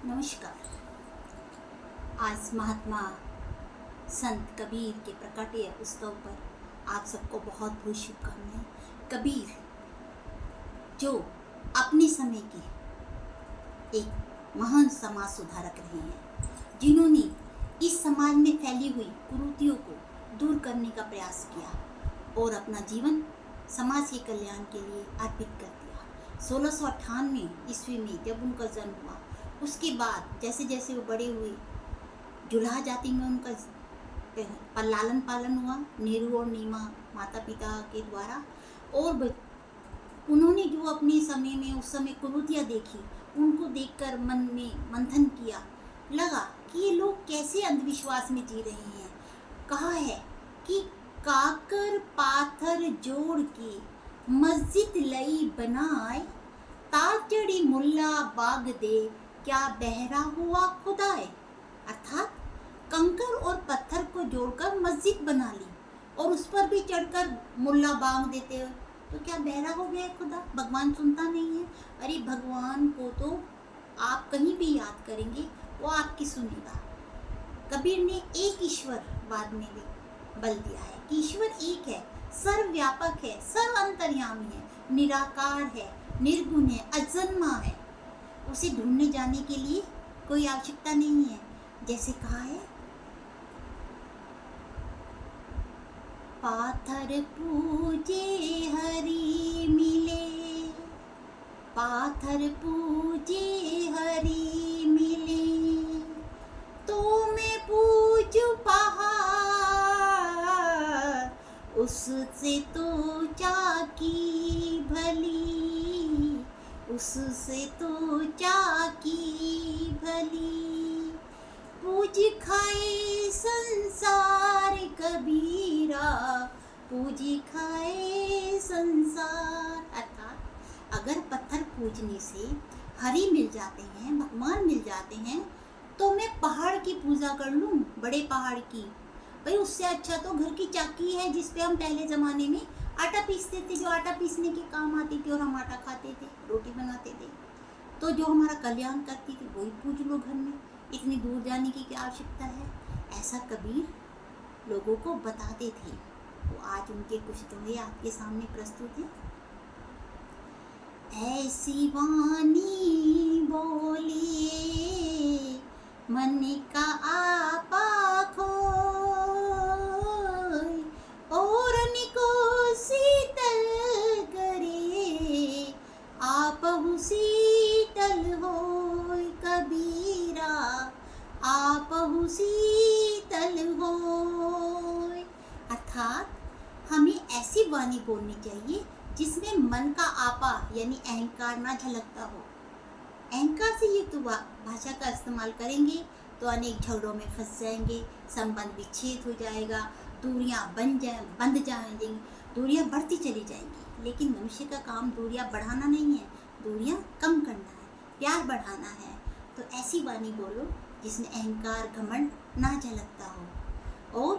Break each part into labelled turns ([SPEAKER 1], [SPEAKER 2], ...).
[SPEAKER 1] नमस्कार। आज महात्मा संत कबीर के प्रकटे उत्सव पर आप सबको बहुत बहुत शुभकामनाएं। कबीर जो अपने समय के एक महान समाज सुधारक रहे हैं, जिन्होंने इस समाज में फैली हुई कुरीतियों को दूर करने का प्रयास किया और अपना जीवन समाज के कल्याण के लिए अर्पित कर दिया। 1698 ईस्वी में जब उनका जन्म हुआ, उसके बाद जैसे जैसे वो बड़े हुए, जुलाहा जाति में उनका लालन पालन हुआ नेहरू और नीमा माता पिता के द्वारा। और उन्होंने जो अपने समय में उस समय कुरीतियाँ देखी, उनको देखकर मन में मंथन किया, लगा कि ये लोग कैसे अंधविश्वास में जी रहे हैं। कहा है कि काकर पाथर जोड़ के मस्जिद लई बनाए, ताजड़ी मुल्ला बाग दे क्या बहरा हुआ खुदाए। अर्थात कंकर और पत्थर को जोड़कर मस्जिद बना ली और उस पर भी चढ़कर मुल्ला बांग देते हो तो क्या बहरा हो गया खुदा, भगवान सुनता नहीं है। अरे भगवान को तो आप कहीं भी याद करेंगे, वो आपकी सुनेगा। कबीर ने एक ईश्वरवाद में भी बल दिया है कि ईश्वर एक है, सर्वव्यापक है, सर्व अंतर्यामी है, निराकार है, निर्गुण है, अजन्मा है। उसे ढूंढने जाने के लिए कोई आवश्यकता नहीं है। जैसे कहा है, पाथर पूजे हरि मिले, पाथर पूजे हरि मिले, तो मैं पूजू पहाड़, उससे तो चाकी भली, उससे तो चाकी भली। पूज खाए संसार कबीरा, पूज खाए संसार। अर्थात अगर पत्थर पूजने से हरि मिल जाते हैं, भगवान मिल जाते हैं, तो मैं पहाड़ की पूजा कर लूँ, बड़े पहाड़ की। भाई उससे अच्छा तो घर की चाकी है जिसपे हम पहले ज़माने में आटा पीसते थे, जो आटा पीसने के काम आती थी और हम आटा खाते थे, रोटी बनाते थे। तो जो हमारा कल्याण करती थी वही पूज लो घर में, इतनी दूर जाने की क्या आवश्यकता है। ऐसा कबीर लोगों को बताते थे। तो आज उनके कुछ दोहे आपके सामने प्रस्तुत हैं। ऐसी वाणी बोलिए मन का आपा खोय, और को शीतल करे, आपहु शीतल होय कबीरा, आपहु शीतल होय। अर्थात हमें ऐसी वाणी बोलनी चाहिए जिसमें मन का आपा यानी अहंकार ना झलकता हो। अहंकार से युक्त भाषा का इस्तेमाल करेंगे तो अनेक झगड़ों में फंस जाएंगे, संबंध विच्छेद हो जाएगा, दूरियां बंध जाएंगी, दूरियां बढ़ती चली जाएंगी। लेकिन मनुष्य का काम दूरियां बढ़ाना नहीं है, दूरियां कम करना है, प्यार बढ़ाना है। तो ऐसी वाणी बोलो जिसमें अहंकार घमंड ना झलकता हो। और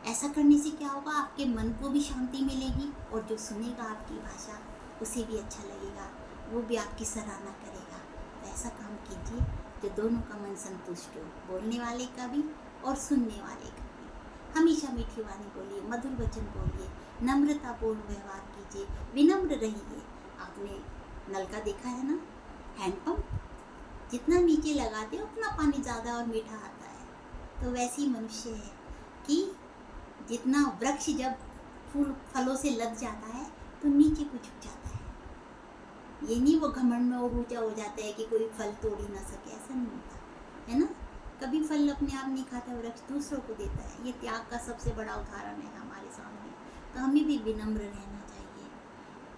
[SPEAKER 1] ऐसा करने से क्या होगा, आपके मन को भी शांति मिलेगी और जो सुनेगा आपकी भाषा उसे भी अच्छा लगेगा, वो भी आपकी सराहना करेगा। तो ऐसा काम कीजिए जो दोनों का मन संतुष्ट हो, बोलने वाले का भी और सुनने वाले का भी। हमेशा मीठी वाणी बोलिए, मधुर वचन बोलिए, नम्रतापूर्ण व्यवहार कीजिए, विनम्र रहिए। आपने नल का देखा है ना, हैंडपम्प जितना नीचे लगाते हो उतना पानी ज़्यादा और मीठा आता है। तो वैसे ही मनुष्य है कि जितना वृक्ष जब फूल फलों से लद जाता है तो नीचे को झुक जाता है। ये नहीं वो घमंड में और ऊंचा हो जाता है कि कोई फल तोड़ ही ना सके, ऐसा नहीं होता है ना। कभी फल अपने आप नहीं खाता, वृक्ष दूसरों को देता है। ये त्याग का सबसे बड़ा उदाहरण है हमारे सामने। तो हमें भी विनम्र रहना चाहिए।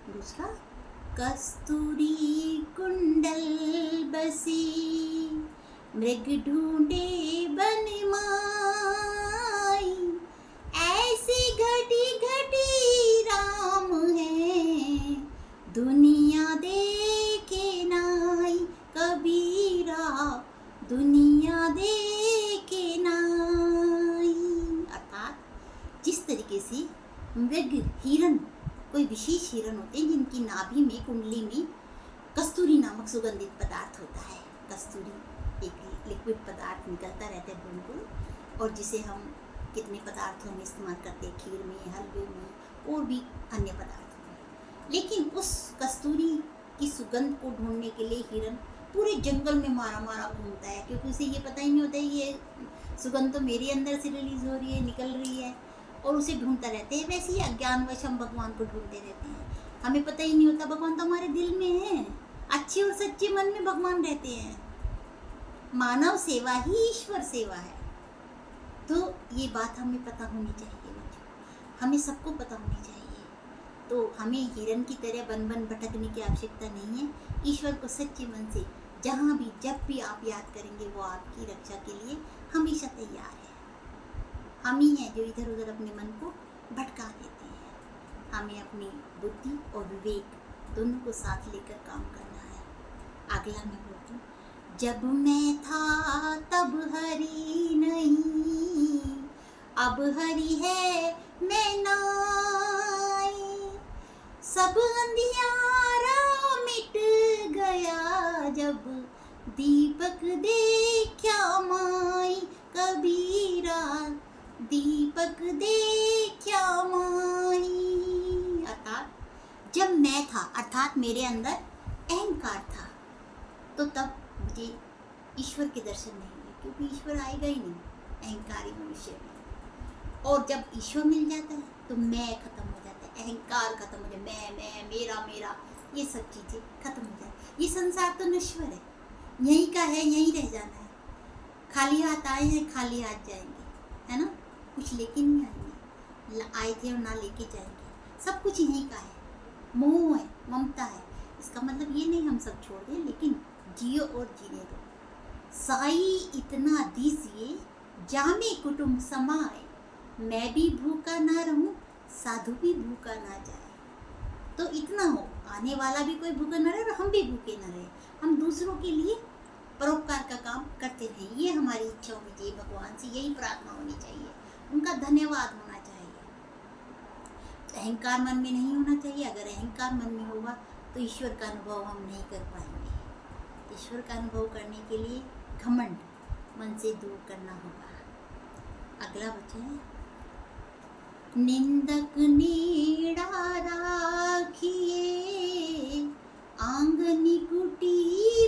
[SPEAKER 1] दूसरा, कस्तूरी कुंडल बसी, मृग ढूंढे बन माई, ऐसी घटी घटी राम है, दुनिया देखे नाई कबीरा, दुनिया देखे नाई। अर्थात जिस तरीके से मृग हिरण, कोई विशेष हिरण होते हैं जिनकी नाभि में, कुंडली में कस्तूरी नामक सुगंधित पदार्थ होता है, कस्तूरी एक लिक्विड पदार्थ निकलता रहता है बूंद और जिसे हम कितने पदार्थों में इस्तेमाल करते हैं, खीर में, हलवे में और भी अन्य पदार्थों में। लेकिन उस कस्तूरी की सुगंध को ढूंढने के लिए हिरन पूरे जंगल में मारा मारा घूमता है, क्योंकि उसे ये पता ही नहीं होता है ये सुगंध तो मेरे अंदर से रिलीज हो रही है, निकल रही है, और उसे ढूंढता रहते हैं। वैसे ही अज्ञानवश हम भगवान को ढूंढते रहते हैं, हमें पता ही नहीं होता भगवान तो हमारे दिल में है। अच्छे और सच्चे मन में भगवान रहते हैं। मानव सेवा ही ईश्वर सेवा है। तो ये बात हमें पता होनी चाहिए बच्चों, हमें सबको पता होनी चाहिए। तो हमें हिरन की तरह बन बन भटकने की आवश्यकता नहीं है। ईश्वर को सच्चे मन से जहाँ भी जब भी आप याद करेंगे वो आपकी रक्षा के लिए हमेशा तैयार है। हम ही हैं जो इधर उधर अपने मन को भटका देते हैं। हमें अपनी बुद्धि और विवेक दोनों को साथ लेकर काम करना है। अगला मैं बोलती हूँ, जब मैं था तब हरि नहीं, अब हरि है मैं नाई। सब अंधियारा मिट गया जब दीपक देखा माई। कबीरा दीपक देखा माई। अर्थात जब मैं था, अर्थात मेरे अंदर अहंकार था, तो तब मुझे ईश्वर के दर्शन नहीं हुए, क्योंकि ईश्वर आएगा ही नहीं अहंकारी मनुष्य में। और जब ईश्वर मिल जाता है तो मैं खत्म हो जाता है, अहंकार खत्म हो जाता है, मैं मेरा मेरा ये सब चीज़ें खत्म हो जाती। ये संसार तो नश्वर है, यहीं का है, यहीं रह जाना है। खाली हाथ आए हैं, खाली हाथ जाएंगे, है ना। कुछ लेके नहीं आएंगे, आए थे और ना लेके जाएंगे। सब कुछ यहीं का है, मोह है, ममता है। इसका मतलब ये नहीं हम सब छोड़ दें, लेकिन जियो और जीने दो। साई इतना दीजिए जामे कुटुंब समाए, मैं भी भूखा ना रहूं, साधु भी भूखा ना जाए। तो इतना हो, आने वाला भी कोई भूखा ना रहे और हम भी भूखे ना रहे। हम दूसरों के लिए परोपकार का काम करते रहें। ये हमारी इच्छा होनी चाहिए, भगवान से यही प्रार्थना होनी चाहिए, उनका धन्यवाद होना चाहिए। अहंकार मन में नहीं होना चाहिए। अगर अहंकार मन में होगा तो ईश्वर का अनुभव हम नहीं कर पाएंगे। ईश्वर का अनुभव करने के लिए घमंड मन से दूर करना होगा। अगला वचन है, निंदक नीड़ा राखिए, आंगनी कुटी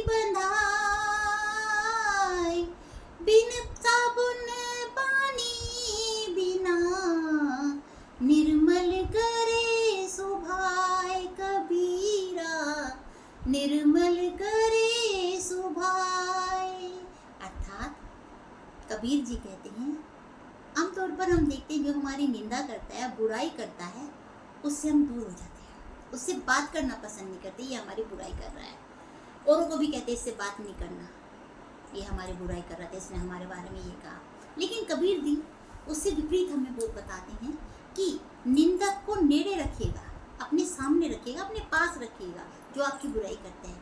[SPEAKER 1] बंधाए। बिन साबुन पानी बिना, निर्मल करे सुभाए। कबीरा निर्मल करे सुभाए। अर्थात कबीर जी कहते हैं, आमतौर पर हम देखते हैं जो हमारी निंदा करता है, बुराई करता है, उससे हम दूर हो जाते हैं, उससे बात करना पसंद नहीं करते। ये हमारी बुराई कर रहा है। औरों को भी कहते हैं इससे बात नहीं करना, ये हमारी बुराई कर रहा था, इसने हमारे बारे में ये कहा। लेकिन कबीर जी उससे विपरीत हमें वो बताते हैं कि निंदक को नेड़े रखिएगा, अपने सामने रखिएगा, अपने पास रखिएगा जो आपकी बुराई करते हैं।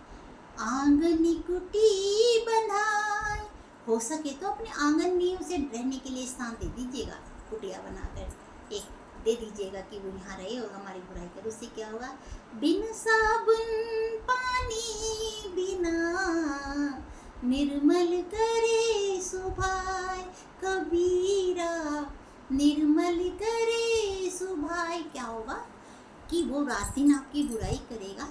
[SPEAKER 1] आंगनी कुटी बंधाए, हो सके तो अपने आंगन में उसे रहने के लिए स्थान दे दीजिएगा, कुटिया बनाकर एक दे दीजिएगा कि वो यहाँ रहे और हमारी बुराई करे। उससे क्या होगा, बिन साबुन पानी बिना, निर्मल करे सुभाए। कबीरा निर्मल करे सुभाए। क्या होगा कि वो रात दिन आपकी बुराई करेगा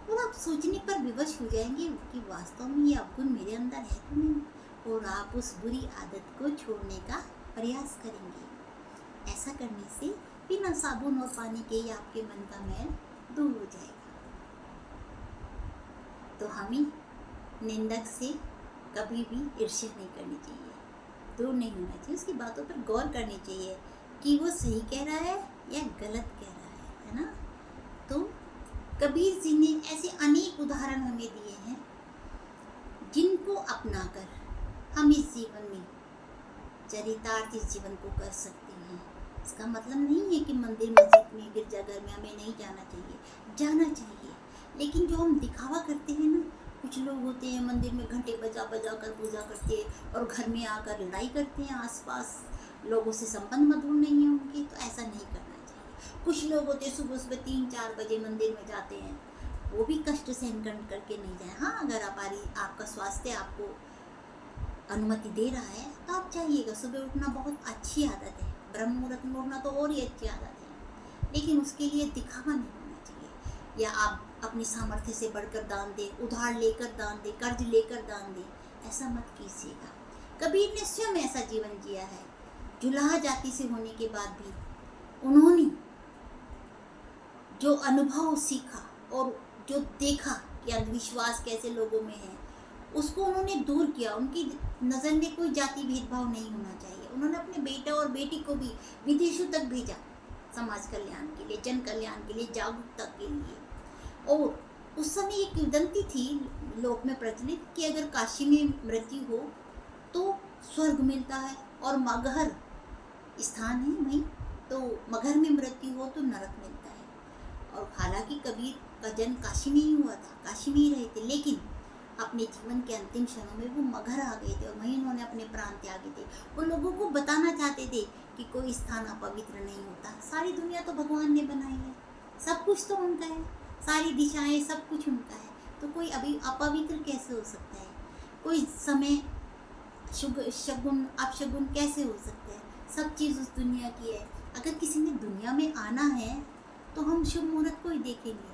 [SPEAKER 1] और आप सोचने पर विवश हो जाएंगे कि वास्तव में ये अवगुण मेरे अंदर है तो नहीं, और आप उस बुरी आदत को छोड़ने का प्रयास करेंगे। ऐसा करने से बिना साबुन और पानी के ही आपके मन का मैल दूर हो जाएगा। तो हमें निंदक से कभी भी ईर्ष्या नहीं करनी चाहिए, दूर नहीं होना चाहिए, उसकी बातों पर गौर करनी चाहिए कि वो सही कह रहा है या गलत कह रहा है ना। तो कबीर जी ने ऐसे अनेक उदाहरण हमें दिए हैं जिनको अपनाकर हम इस जीवन में चरितार्थ इस जीवन को कर सकते हैं। इसका मतलब नहीं है कि मंदिर मस्जिद में गिरजाघर में हमें नहीं जाना चाहिए, जाना चाहिए। लेकिन जो हम दिखावा करते हैं ना, कुछ लोग होते हैं मंदिर में घंटे बजा बजा कर पूजा करते हैं और घर में आकर लड़ाई करते हैं, आसपास लोगों से संबंध मधुर नहीं है उनके, तो ऐसा नहीं करना चाहिए। कुछ लोग होते हैं सुबह सुबह 3-4 बजे मंदिर में जाते हैं वो भी कष्ट सहन करके नहीं जाए। हाँ, अगर आपका स्वास्थ्य आपको अनुमति दे रहा है तो आप जाइएगा। सुबह उठना बहुत अच्छी आदत है, ब्रह्म मुहूर्त में उठना तो और ही अच्छी आदत है, लेकिन उसके लिए दिखावा नहीं होना चाहिए। या आप अपनी सामर्थ्य से बढ़कर दान दें, उधार लेकर दान दें, कर्ज लेकर दान दें, ऐसा मत कीजिएगा। कबीर ने स्वयं ऐसा जीवन जिया है। जुलाहा जाति से होने के बाद भी उन्होंने जो अनुभव सीखा और जो देखा कि अंधविश्वास कैसे लोगों में है, उसको उन्होंने दूर किया। उनकी नज़र में कोई जाति भेदभाव नहीं होना चाहिए। उन्होंने अपने बेटा और बेटी को भी विदेशों तक भेजा, समाज कल्याण के लिए, जन कल्याण के लिए, जागरूकता के लिए। और उस समय एक किंवदंती थी लोक में प्रचलित कि अगर काशी में मृत्यु हो तो स्वर्ग मिलता है, और मगहर स्थान है वहीं, तो मगहर में मृत्यु हो तो नरक मिलता है। और हालांकि कबीर का जन्म काशी में ही हुआ था, काशी में ही रहे थे, लेकिन अपने जीवन के अंतिम क्षणों में वो मगहर आ गए थे और वहीं उन्होंने अपने प्राण त्यागे थे। वो लोगों को बताना चाहते थे कि कोई स्थान अपवित्र नहीं होता। सारी दुनिया तो भगवान ने बनाई है, सब कुछ तो उनका है, सारी दिशाएं, सब कुछ उनका है, तो कोई अभी अपवित्र कैसे हो सकता है? कोई समय शगुन अपशगुन कैसे हो सकता है? सब चीज़ उस दुनिया की है। अगर किसी ने दुनिया में आना है तो हम शुभ मुहूर्त को ही देखेंगे,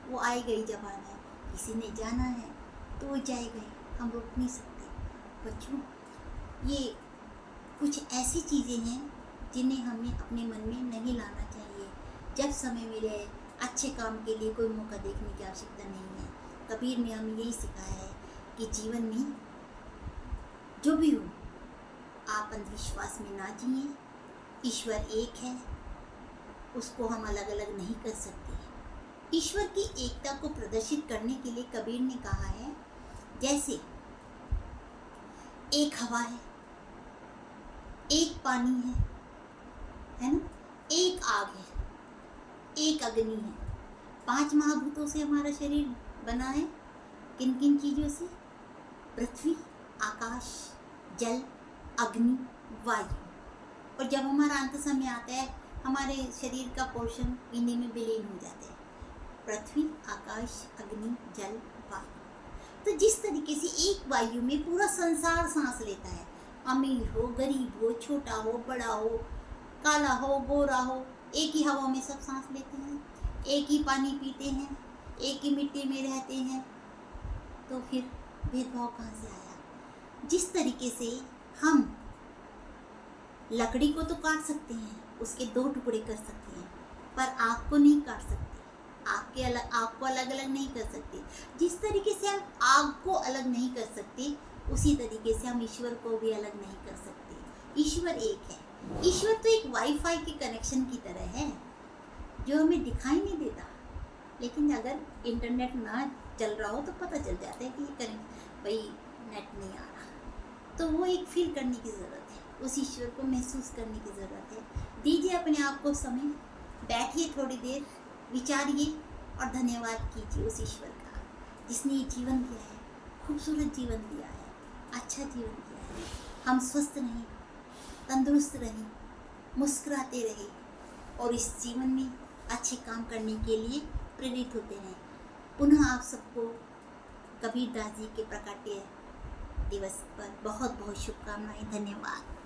[SPEAKER 1] वो आई गई जबान है। किसी ने जाना है तो वो जाए गए, हम रोक नहीं सकते। बच्चों, ये कुछ ऐसी चीज़ें हैं जिन्हें हमें अपने मन में नहीं लाना चाहिए। जब समय मिले अच्छे काम के लिए कोई मौका देखने की आवश्यकता नहीं है। कबीर ने हमें यही सिखाया है कि जीवन में जो भी हो, आप अंधविश्वास में ना जिए। ईश्वर एक है, उसको हम अलग अलग नहीं कर सकते। ईश्वर की एकता को प्रदर्शित करने के लिए कबीर ने कहा है, जैसे एक हवा है, एक पानी है ना, एक आग है, एक अग्नि है। 5 महाभूतों से हमारा शरीर बना है। किन किन चीज़ों से? पृथ्वी, आकाश, जल, अग्नि, वायु। और जब हमारा अंत समय आता है, हमारे शरीर का पोर्शन इन्हीं में विलीन हो जाते हैं, पृथ्वी, आकाश, अग्नि, जल, वायु। तो जिस तरीके से एक वायु में पूरा संसार सांस लेता है, अमीर हो, गरीब हो, छोटा हो, बड़ा हो, काला हो, गोरा हो, एक ही हवा में सब सांस लेते हैं, एक ही पानी पीते हैं, एक ही मिट्टी में रहते हैं, तो फिर भेदभाव कहाँ से आया? जिस तरीके से हम लकड़ी को तो काट सकते हैं, उसके 2 टुकड़े कर सकते हैं, पर आग को नहीं काट सकते। आग को अलग अलग नहीं कर सकते। जिस तरीके से हम आग को अलग नहीं कर सकते, उसी तरीके से हम ईश्वर को भी अलग नहीं कर सकते। ईश्वर एक है। ईश्वर तो एक वाईफाई के कनेक्शन की तरह है जो हमें दिखाई नहीं देता, लेकिन अगर इंटरनेट ना चल रहा हो तो पता चल जाता है कि ये कनेक्ट भाई नेट नहीं आ रहा। तो वो एक फील करने की ज़रूरत है, उस ईश्वर को महसूस करने की ज़रूरत है। दीजिए अपने आप को समय, बैठिए थोड़ी देर, विचारिए और धन्यवाद कीजिए उस ईश्वर का जिसने ये जीवन दिया है, खूबसूरत जीवन दिया है, अच्छा जीवन दिया है। हम स्वस्थ रहें, तंदुरुस्त रहें, मुस्कुराते रहें और इस जीवन में अच्छे काम करने के लिए प्रेरित होते रहें। पुनः आप सबको कबीर दास जी के प्रकाट्य दिवस पर बहुत बहुत शुभकामनाएं। धन्यवाद।